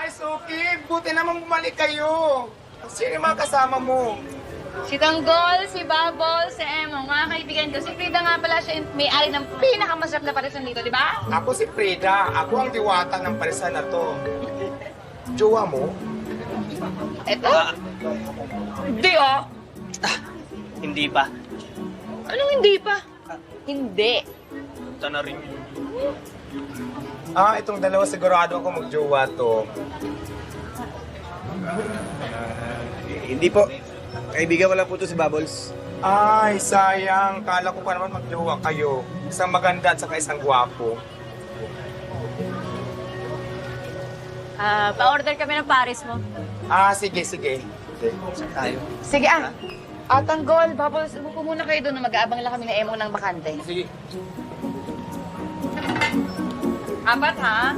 Ay, Suki, buti naman bumalik kayo. Sino yung mga kasama mo? Si Tanggol, si Bubble, si Emo, mga kaibigan ko. Si Frida nga pala siya yung may-ari ng pinakamasarap na parisan dito, di ba? Ako si Frida. Ako ang diwata ng parisan na to. Jowa mo? Eto? Hindi, oh. Hindi pa. Anong hindi pa? Hindi. Ito na rin. Itong dalawa sigurado ako magjowa to. Hindi po. Kaibigan ko lang po to si Bubbles. Ay, sayang. Kala ko pa naman magjowa kayo. Isang maganda at saka isang gwapo. Pa-order kami ng Paris mo. Sige, sige. Tayo. Sige, Tanggol, Bubbles, umupo muna kayo doon na mag-aabang lang kami na Emo ng bakante. Sige. Apat, ha?